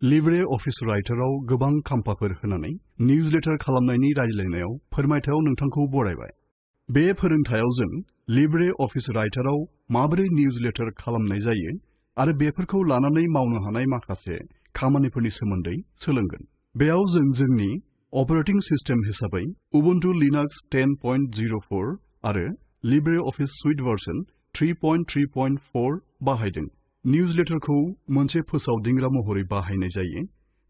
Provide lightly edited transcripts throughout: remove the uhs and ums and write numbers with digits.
LibreOffice राइटाराव गोबां खाम्फाफोर होनानै निउजलेटार खालामनायनि रायज्लायनायाव फोरमायथायाव नोंथांखौ बरायबाय। बे फोरोंथायाव जों LibreOffice राइटाराव माबोरै निउजलेटार खालामनाय जायो आरो बेफोरखौ लानानै मावनो हानाय माखासे खामानिफोरनि सोमोन्दै सोलोंगोन। बेयाव जों जोंनि अपारेटिं सिस्टेम हिसाबै Ubuntu Linux 10.04 आरो LibreOffice Suite version 3.3.4 बाहायदों। निउजलेटारखौ मोनसे फोसावदिंग्रा महरै बाहायनाय जायो,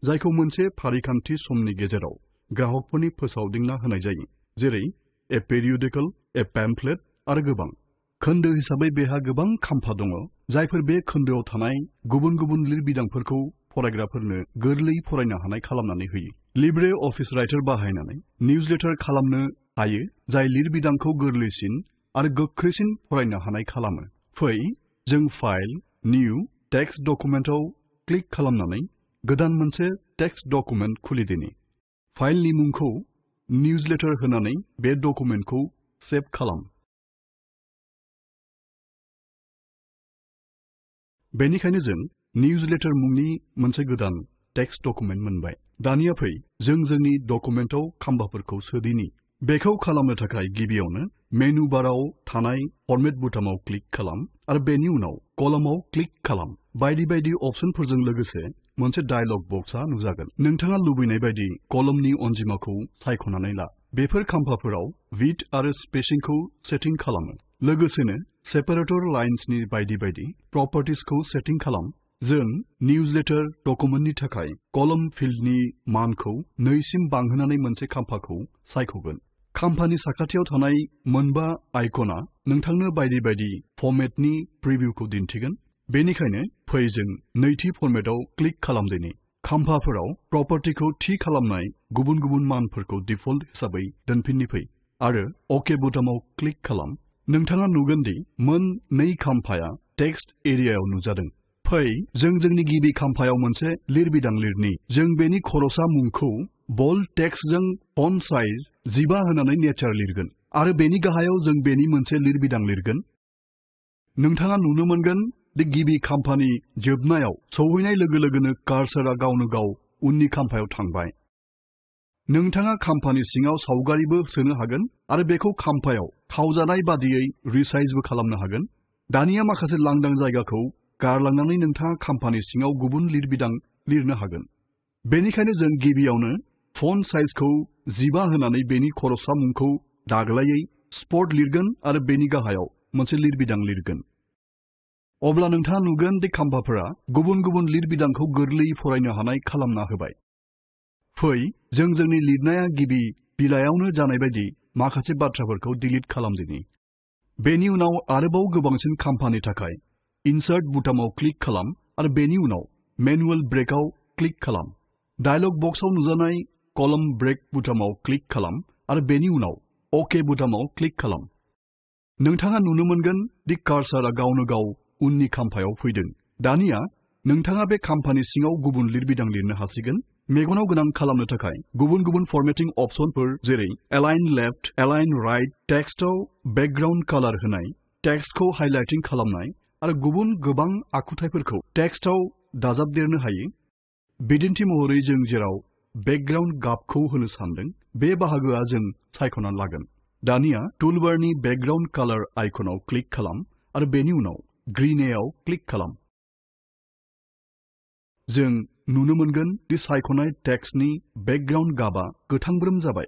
जायखौ मोनसे फारिखान्थि समनि गेजेराव ग्राहकफोरनि फोसावदिंना होनाय जायो, जेरै ए पेरियडिकल, ए पैम्फलेट आरो गोबां। खोन्दो हिसाबै बेहा गोबां खाम्फा दङ, जायफोर बे खोन्दोआव थानाय गुबुन गुबुन लिरबिदांफोरखौ फरायग्राफोरनो गोरलै फरायनो हानाय खालामनानै होयो। LibreOffice राइटार बाहायनानै निउजलेटार खालामनो हायो, जाय लिरबिदांखौ गोरलैसिन आरो गोख्रैसिन फरायनो हानाय खालामो। फै जों फाइल न्यू टेक्स्ट डकुमेन्टआव क्लिक खालामनानै गोदान मोनसे टेक्स्ट डकुमेन्ट खुलिदिनि। फाइलनि मुंखौ निउजलेटार होनानै बे डकुमेन्टखौ सेभ खालाम। बेनिखायनो जों निउजलेटार मुंनि मोनसे गोदान टेक्स्ट डकुमेन्ट मोनबाय। दानिया फै जों जोंनि डकुमेन्टआव खाम्फाफोरखौ सोदिनि। बेखौ खालामनो थाखाय गिबियावनो मेनु बाराव थानाय फरमेट बुटामाव क्लिक खालाम आरो बेनि उनाव कलमाव क्लिक खालाम। बायदि बायदि अपसनफोरजों लोगोसे मोनसे डायलग बक्सआ नुजागोन। नोंथाङा लुबैनाय बायदि कलमनि अनजिमाखौ सायख'नानै ला। बेफोर खाम्फाफोराव विड्थ आरो स्पेसिंखौ सेटिं खालामो। लोगोसेनो सेपारेटर लाइन्सनि बायदि बायदि प्रपार्टिसखौ सेटिं खालाम। जों निउजलेटार डकुमेन्टनि थाखाय कलम फिल्डनि मानखौ 2 सिम बांहोनानै मोनसे खाम्फाखौ सायख'गोन। खाम्फानि साखाथियाव थानाय मोनबा आइकना नोंथांनो बायदि बायदि फर्मेटनि प्रिभिउखौ दिन्थिगोन। बेनिखायनो फै जों नैथि फर्मेटआव क्लिक खालामदिनि। खाम्फाफोराव प्रपार्टिखौ थि खालामनाय गुबुन गुबुन मानफोरखौ डिफल्ट हिसाबै दोनफिननि फै आरो अके बुटामाव क्लिक खालाम। नोंथाङा नुगोन दि मोन 2 खाम्फाया टेक्स्ट एरियायाव नुजादों। फै जों जोंनि गिबि खाम्फायाव मोनसे लिरबिदां लिरनि। जों बेनि खर'सा मुंखौ बोल्ड टेक्स्टजों फन्ट साइज 15 होनानै नेचार लिरगोन आरो बेनि गाहायाव जों बेनि मोनसे लिरबिदां लिरगोन। नोंथाङा नुनो मोनगोन दि गिबि खाम्फानि जोबनायाव सौहैनाय लोगो लोगोनो कार्सरआ गावनो गाव उननि खाम्फायाव थांबाय। नोंथाङा खाम्फानि सिङाव सावगारिबो सोनो हागोन आरो बेखौ खाम्फायाव खावजानाय बादियै रिसाइजबो खालामनो हागोन। दानिया माखासे लांदां जायगाखौ गारलांनानै नोंथाङा खाम्फानि सिङाव गुबुन लिरबिदां लिरनो हागोन। बेनिखायनो जों गिबियावनो फन्ट साइजखौ 15 होनानै बेनि खर'सा मुंखौ दाग्लायै स्पट लिरगोन आरो बेनि गाहायाव मोनसे लिरबिदां लिरगोन। अब्ला नोंथाङा नुगोन दि खाम्फाफोरा गुबुन गुबुन लिरबिदांखौ गोरलैयै फरायनो हानाय खालामना होबाय। फै जों जोंनि लिरनाया गिबि बिलाइयावनो जानाय बायदि माखासे बाथ्राफोरखौ डिलीट खालामदिनि। बेनि उनाव आरोबाव गोबांसिन खाम्फानि थाखाय इनसार्ट बुटामाव क्लिक खालाम आरो बेनि उनाव मेनुअल ब्रेकआव क्लिक खालाम। डायलग बक्सआव नुजानाय कलम ब्रेक बुटामाव क्लिक खालाम आरो बेनि उनाव अके बुटामाव क्लिक खालाम। नोंथाङा नुनो मोनगोन दि कार्सरआ गावनो गाव उननि खाम्फायाव फैदों। दानिया नोंथाङा बे खाम्फानि सिङाव गुबुन लिरबिदां लिरनो हासिगोन। मेगनाव गोनां खालामनो थाखाय गुबुन गुबुन फरमेटिं अपसनफोर जेरै एलाइन लेफ्ट, एलाइन राइट, टेक्स्टआव बेकग्राउन्ड कालार होनाय, टेक्स्टखौ हाइलाइटिं खालामनाय आरो गुबुन गोबां आखुथायफोरखौ टेक्स्टआव दाजाबदेरनो हायो। बिदिन्थि महरै जों जेराव बेकग्राउन्ड गाबखौ होनो सानदों बे बाहागोआ जों सायख'नानै लागोन। दानिया टुलबारनि बेकग्राउन्ड कालार आइकनाव क्लिक खालाम आरो बेनि उनाव ग्रीनआव क्लिक खालाम। जों नुनो मोनगोन दि सायख'नाय टेक्स्टनि बेकग्राउन्ड गाबा गोथांब्रोम जाबाय।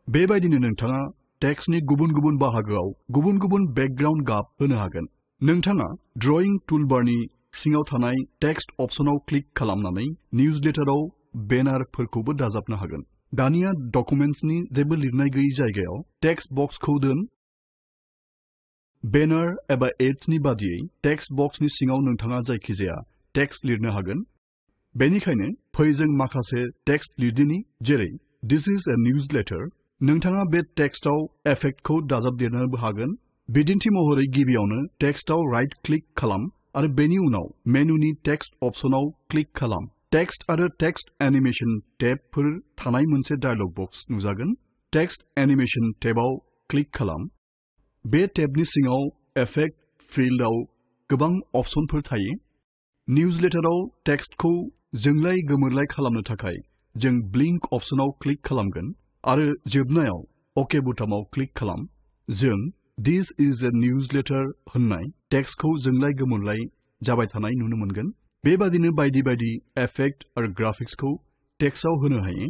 बेबायदिनो नोंथाङा टेक्स्टनि गुबुन गुबुन बाहागोआव गुबुन गुबुन बेकग्राउन्ड गाब होनो हागोन। नोंथाङा ड्रइं टुलबारनि सिङाव थानाय टेक्स्ट अपसनाव क्लिक खालामनानै निउजलेटाराव बेनारफोरखौबो दाजाबनो हागोन। दानिया डकुमेन्ट्सनि जेबो लिरनाय गैयै जायगायाव टेक्स्ट बक्सखौ दोन। बेनार एबा एड्सनि बादियै टेक्स्ट बक्सनि सिङाव नोंथाङा जायखिजाया टेक्स्ट लिरनो हागोन। बेनिखायनो फै जों माखासे टेक्स्ट लिरदिनि, जेरै दिस इज ए निउजलेटार। नोंथाङा बे टेक्स्टआव इफेक्टखौ दाजाबदेरनोबो हागोन। बिदिन्थि महरै गिबियावनो टेक्स्टआव राइट क्लिक खालाम आरो बेनि उनाव मेनुनि टेक्स्ट अपसनाव क्लिक खालाम। टेक्स्ट आरो टेक्स्ट एनिमेशन टेबफोर थानाय मोनसे डायलग बक्स नुजागोन। टेक्स्ट एनिमेशन टेबआव क्लिक खालाम। बे टेबनि सिङाव इफेक्ट फिल्डआव गोबां अपसनफोर थायो। निउजलेटाराव टेक्स्टखौ जोंलाय गोमोरलाय खालामनो थाखाय जों ब्लिंक अपसनाव क्लिक खालामगोन आरो जोबनायाव अके बुटामाव क्लिक खालाम। जों दिस इज ए निउजलेटार होननाय टेक्सटखौ जोंलाय गोमोरलाय जाबाय थानाय नुनो मोनगोन। बेबादिनो बायदि बायदि इफेक्ट आरो ग्राफिक्सखौ टेक्सटआव होनो हायो।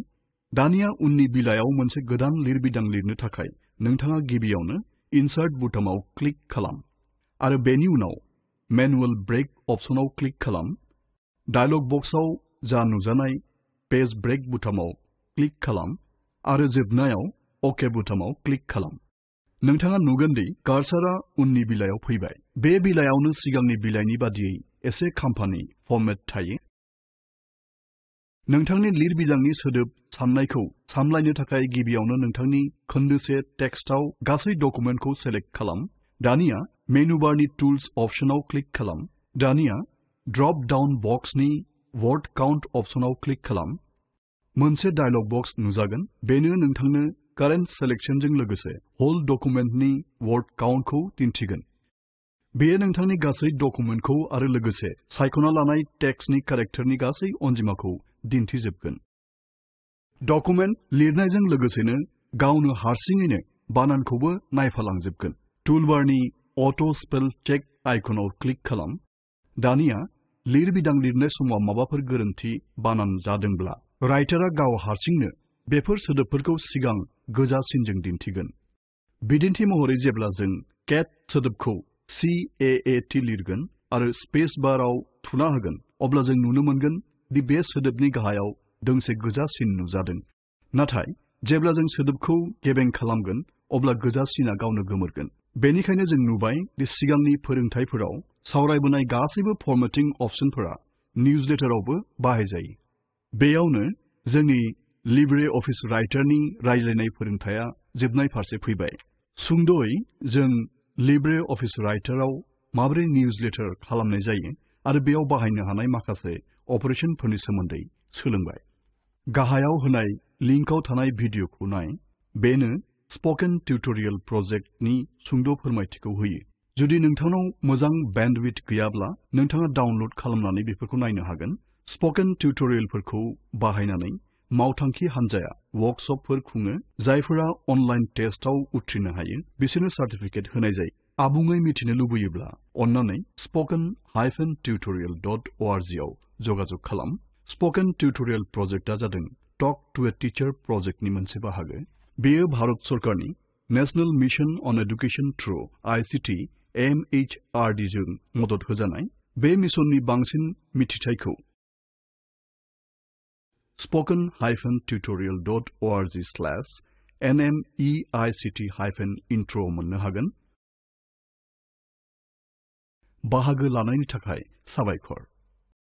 दानिया उननि बिलायाव मोनसे गोदान लिरबिदां लिरनो थाखाय नोंथाङा गिबियावनो इनसार्ट बुटामाव क्लिक खालाम आरो बेनि उनाव मैनुअल ब्रेक अपसनाव क्लिक खालाम। डायलग बक्सआव जा नुजानाय पेज ब्रेक बुटामाव क्लिक खालाम आरो जोबनायाव अके बुटामाव क्लिक खालाम। नोंथाङा नुगोन दि कार्सारआ उननि बिलायाव फैबाय। बे बिलायावनो सिगांनि बिलाइनि बादियै एसे खाम्फानि फर्मेट थायो। नोंथांनि लिरबिदांनि सोदोब साननायखौ सामलायनो थाखाय गिबियावनो नोंथांनि खोन्दोसे टेक्सटआव गासै डकुमेन्टखौ सेलेक्ट खालाम। दानिया मेनु बारनि टुल्स अपसनाव क्लिक खालाम। दानिया ड्रप डाउन बक्सनि वर्ड काउन्ट अपसनाव क्लिक खालाम। मोनसे डायलग बक्स नुजागोन। बेनो नोंथांनो कारेन्ट सेलेक्शनजों लोगोसे होल डकुमेन्टनि वर्ड काउन्टखौ दिन्थिगोन। बेयो नोंथांनि गासै डकुमेन्टखौ आरो लोगोसे सायख'ना लानाय टेक्सटनि केरेक्टारनि गासै अनजिमाखौ दिन्थिजोबगोन। डकुमेन्ट लिरनायजों लोगोसेनो गावनो हारसिङैनो बानानखौबो नायफालांजोबगोन। टुलबारनि अट' स्पेल चेक आइकनाव क्लिक खालाम। दानिया लिरबिदां लिरनाय समाव माबाफोर गोरोन्थि बानान जादोंब्ला राइटारआ गाव हारसिंनो बेफोर सोदोबफोरखौ सिगां गोजा सिनजों दिन्थिगोन। बिदिन्थि महरै जेब्ला जों केट सोदोबखौ CAAT लिरगोन आरो स्पेस बाराव थुना होगोन अब्ला जों नुनो मोनगोन दि बे सोदोबनि गाहायाव दोंसे गोजा सिन नुजादों। नाथाय जेब्ला जों सोदोबखौ गेबें खालामगोन अब्ला गोजा सिना गावनो गोमोरगोन। बेनिखायनो जों नुबाय दि सिगांनि फोरोंथायफोराव सावरायबोनाय गासैबो फर्मेटिं अपसनफोरा निउजलेटारावबो बाहायजायो। बेयावनो जोंनि लिब्रे अफिस राइटारनि रायज्लायनाय फोरोंथाया जोबनाय फारसे फैबाय। सुंद'यै जों लिब्रे अफिस राइटाराव माबोरै निउजलेटार खालामनाय जायो आरो बेयाव बाहायनो हानाय माखासे अपारेशनफोरनि सोमोन्दै सोलोंबाय। गाहायाव होनाय लिंकआव थानाय भिडिअखौ नाय। बेनो स्पोकेन टिउटोरियल प्रजेक्टनि सुंद' फोरमायथिखौ होयो। जुदि नोंथांनाव मोजां बेन्डविड्थ गैयाब्ला नोंथाङा डाउनल'ड खालामनानै बेफोरखौ नायनो हागोन। स्पोकेन टिउटोरियलफोरखौ बाहायनानै मावथांखि हान्जाया वर्कशपफोर खुङो। जायफोरा अनलाइन टेस्टआव उथ्रिनो हायो बिसोरनो सार्टिफिकेट होनाय जायो। आबुङै मिथिनो लुबैयोब्ला अन्नानै spoken-tutorial.org आव जगाजग खालाम। स्पोकेन टिउटोरियल प्रजेक्टआ जादों टक टु ए टीचार प्रजेक्टनि मोनसे बाहागो। बेयो भारत सरकारनि national mission on education through ICT MHRD जों मदद होजानाय। बे मिशननि बांसिन मिथिथायखौ spoken-tutorial.org/nmeict-intro मोननो हागोन। बाहागो लानायनि थाखाय साबायखर।